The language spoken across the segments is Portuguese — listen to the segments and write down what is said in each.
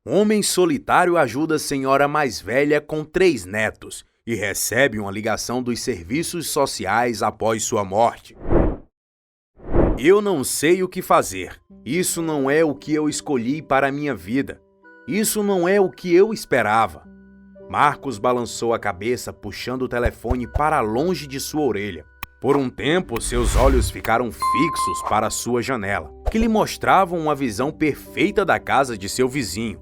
Homem solitário ajuda senhora mais velha com 3 netos e recebe uma ligação dos serviços sociais após sua morte. Eu não sei o que fazer. Isso não é o que eu escolhi para a minha vida. Isso não é o que eu esperava. Marcos balançou a cabeça, puxando o telefone para longe de sua orelha. Por um tempo, seus olhos ficaram fixos para sua janela, que lhe mostravam uma visão perfeita da casa de seu vizinho,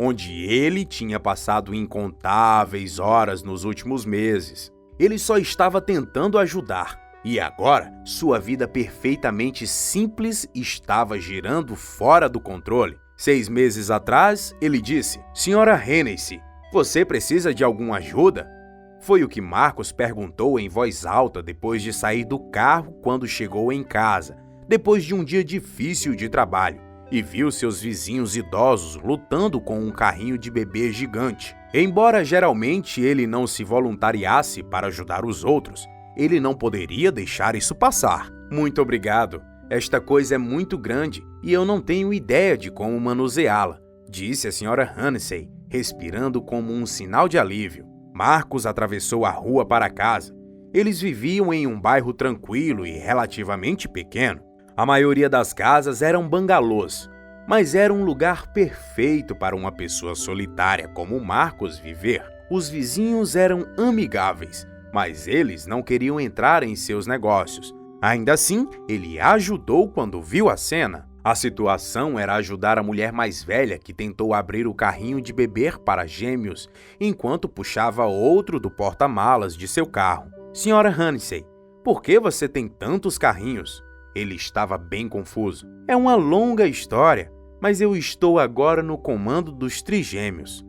onde ele tinha passado incontáveis horas nos últimos meses. Ele só estava tentando ajudar, e agora sua vida perfeitamente simples estava girando fora do controle. 6 meses atrás, ele disse: "Senhora Hennessy, você precisa de alguma ajuda?" Foi o que Marcos perguntou em voz alta depois de sair do carro quando chegou em casa, depois de um dia difícil de trabalho, e viu seus vizinhos idosos lutando com um carrinho de bebê gigante. Embora geralmente ele não se voluntariasse para ajudar os outros, ele não poderia deixar isso passar. "Muito obrigado. Esta coisa é muito grande e eu não tenho ideia de como manuseá-la", disse a senhora Hennessy, respirando como um sinal de alívio. Marcos atravessou a rua para casa. Eles viviam em um bairro tranquilo e relativamente pequeno. A maioria das casas eram bangalôs, mas era um lugar perfeito para uma pessoa solitária como Marcos viver. Os vizinhos eram amigáveis, mas eles não queriam entrar em seus negócios. Ainda assim, ele ajudou quando viu a cena. A situação era ajudar a mulher mais velha que tentou abrir o carrinho de bebê para gêmeos, enquanto puxava outro do porta-malas de seu carro. "Senhora Hennessy, por que você tem tantos carrinhos?" Ele estava bem confuso. "É uma longa história, mas eu estou agora no comando dos trigêmeos."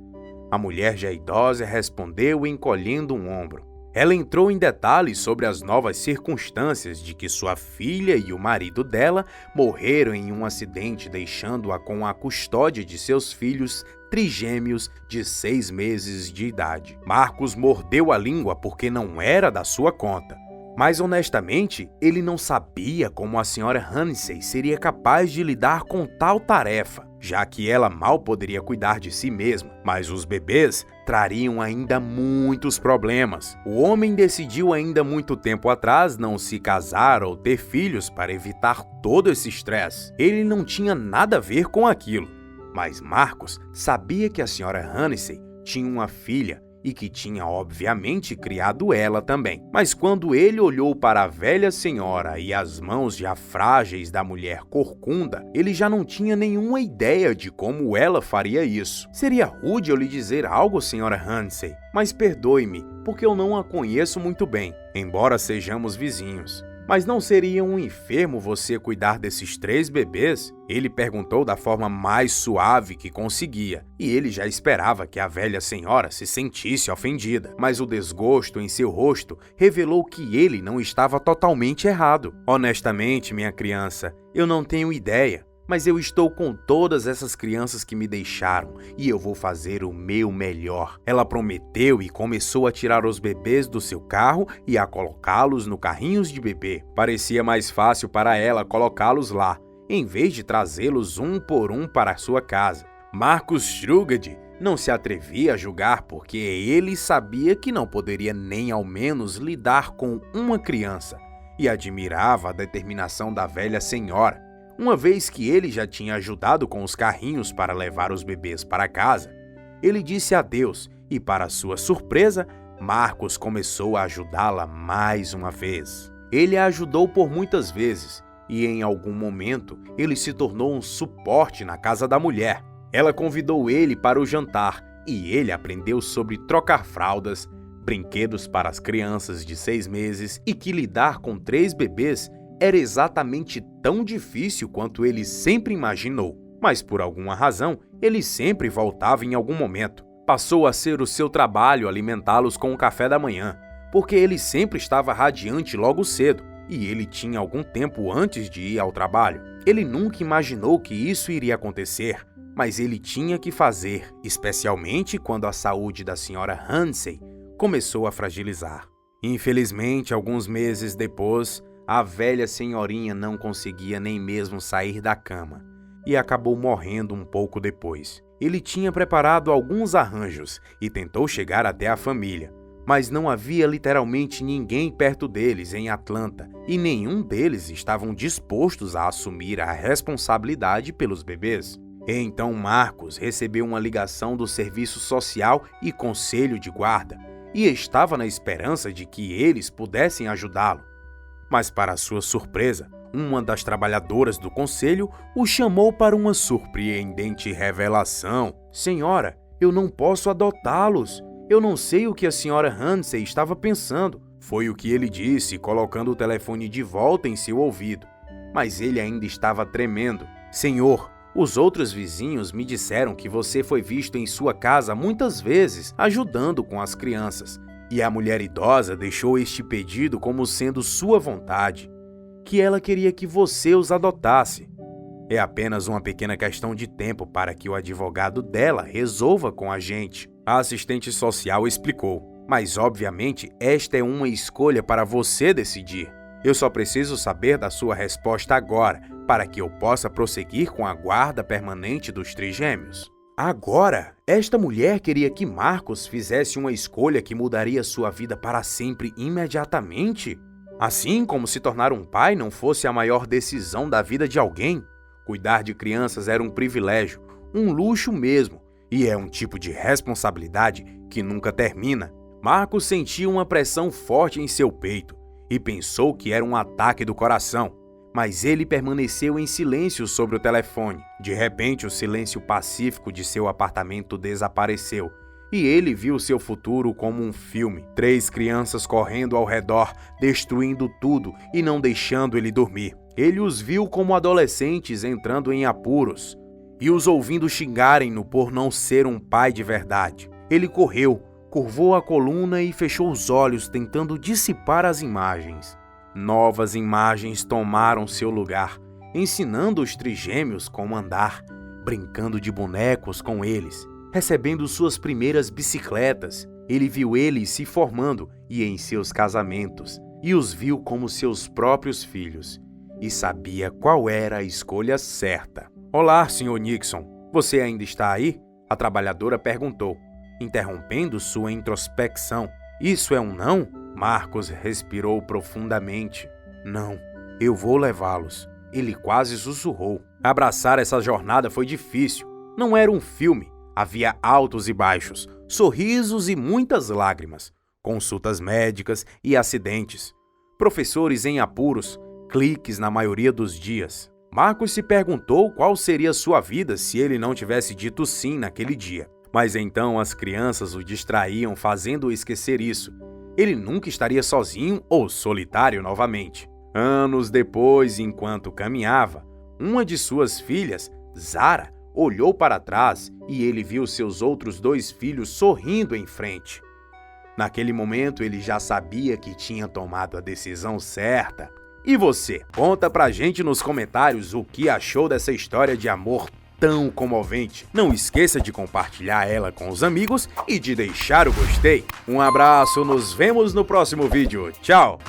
A mulher já idosa respondeu encolhendo um ombro. Ela entrou em detalhes sobre as novas circunstâncias de que sua filha e o marido dela morreram em um acidente, deixando-a com a custódia de seus filhos trigêmeos de 6 meses de idade. Marcos mordeu a língua porque não era da sua conta. Mas honestamente, ele não sabia como a senhora Hennessy seria capaz de lidar com tal tarefa, já que ela mal poderia cuidar de si mesma, mas os bebês trariam ainda muitos problemas. O homem decidiu ainda muito tempo atrás não se casar ou ter filhos para evitar todo esse estresse. Ele não tinha nada a ver com aquilo, mas Marcos sabia que a senhora Hennessy tinha uma filha e que tinha obviamente criado ela também. Mas quando ele olhou para a velha senhora e as mãos já frágeis da mulher corcunda, ele já não tinha nenhuma ideia de como ela faria isso. "Seria rude eu lhe dizer algo, senhora Hennessy, mas perdoe-me, porque eu não a conheço muito bem, embora sejamos vizinhos. Mas não seria um enfermo você cuidar desses 3 bebês?" Ele perguntou da forma mais suave que conseguia, e ele já esperava que a velha senhora se sentisse ofendida. Mas o desgosto em seu rosto revelou que ele não estava totalmente errado. "Honestamente, minha criança, eu não tenho ideia. Mas eu estou com todas essas crianças que me deixaram e eu vou fazer o meu melhor." Ela prometeu e começou a tirar os bebês do seu carro e a colocá-los no carrinhos de bebê. Parecia mais fácil para ela colocá-los lá, em vez de trazê-los um por um para a sua casa. Marcos Strugad não se atrevia a julgar porque ele sabia que não poderia nem ao menos lidar com uma criança e admirava a determinação da velha senhora. Uma vez que ele já tinha ajudado com os carrinhos para levar os bebês para casa, ele disse adeus e, para sua surpresa, Marcos começou a ajudá-la mais uma vez. Ele a ajudou por muitas vezes e, em algum momento, ele se tornou um suporte na casa da mulher. Ela convidou ele para o jantar e ele aprendeu sobre trocar fraldas, brinquedos para as crianças de 6 meses e que lidar com 3 bebês era exatamente tão difícil quanto ele sempre imaginou, mas por alguma razão, ele sempre voltava em algum momento. Passou a ser o seu trabalho alimentá-los com o café da manhã, porque ele sempre estava radiante logo cedo, e ele tinha algum tempo antes de ir ao trabalho. Ele nunca imaginou que isso iria acontecer, mas ele tinha que fazer, especialmente quando a saúde da senhora Hennessy começou a fragilizar. Infelizmente, alguns meses depois, a velha senhorinha não conseguia nem mesmo sair da cama e acabou morrendo um pouco depois. Ele tinha preparado alguns arranjos e tentou chegar até a família, mas não havia literalmente ninguém perto deles em Atlanta e nenhum deles estavam dispostos a assumir a responsabilidade pelos bebês. Então Marcos recebeu uma ligação do serviço social e conselho de guarda e estava na esperança de que eles pudessem ajudá-lo. Mas, para sua surpresa, uma das trabalhadoras do conselho o chamou para uma surpreendente revelação. Senhora, eu não posso adotá-los. Eu não sei o que a senhora Hansen estava pensando. Foi o que ele disse, colocando o telefone de volta em seu ouvido. Mas ele ainda estava tremendo. Senhor, os outros vizinhos me disseram que você foi visto em sua casa muitas vezes, ajudando com as crianças. E a mulher idosa deixou este pedido como sendo sua vontade, que ela queria que você os adotasse. É apenas uma pequena questão de tempo para que o advogado dela resolva com a gente. A assistente social explicou, mas obviamente esta é uma escolha para você decidir. Eu só preciso saber da sua resposta agora, para que eu possa prosseguir com a guarda permanente dos trigêmeos. Agora, esta mulher queria que Marcos fizesse uma escolha que mudaria sua vida para sempre imediatamente? Assim como se tornar um pai não fosse a maior decisão da vida de alguém? Cuidar de crianças era um privilégio, um luxo mesmo, e é um tipo de responsabilidade que nunca termina. Marcos sentiu uma pressão forte em seu peito e pensou que era um ataque do coração. Mas ele permaneceu em silêncio sobre o telefone. De repente, o silêncio pacífico de seu apartamento desapareceu e ele viu seu futuro como um filme. 3 crianças correndo ao redor, destruindo tudo e não deixando ele dormir. Ele os viu como adolescentes entrando em apuros e os ouvindo xingarem-no por não ser um pai de verdade. Ele correu, curvou a coluna e fechou os olhos tentando dissipar as imagens. Novas imagens tomaram seu lugar, ensinando os trigêmeos como andar, brincando de bonecos com eles, recebendo suas primeiras bicicletas. Ele viu eles se formando e em seus casamentos, e os viu como seus próprios filhos, e sabia qual era a escolha certa. Olá, Sr. Nixon, você ainda está aí? A trabalhadora perguntou, interrompendo sua introspecção. Isso é um não? Marcos respirou profundamente. Não, eu vou levá-los. Ele quase sussurrou. Abraçar essa jornada foi difícil. Não era um filme. Havia altos e baixos, sorrisos e muitas lágrimas, consultas médicas e acidentes, professores em apuros, cliques na maioria dos dias. Marcos se perguntou qual seria sua vida se ele não tivesse dito sim naquele dia. Mas então as crianças o distraíam, fazendo-o esquecer isso. Ele nunca estaria sozinho ou solitário novamente. Anos depois, enquanto caminhava, uma de suas filhas, Zara, olhou para trás e ele viu seus outros 2 filhos sorrindo em frente. Naquele momento, ele já sabia que tinha tomado a decisão certa. E você? Conta pra gente nos comentários o que achou dessa história de amor tão comovente. Não esqueça de compartilhar ela com os amigos e de deixar o gostei. Um abraço, nos vemos no próximo vídeo. Tchau!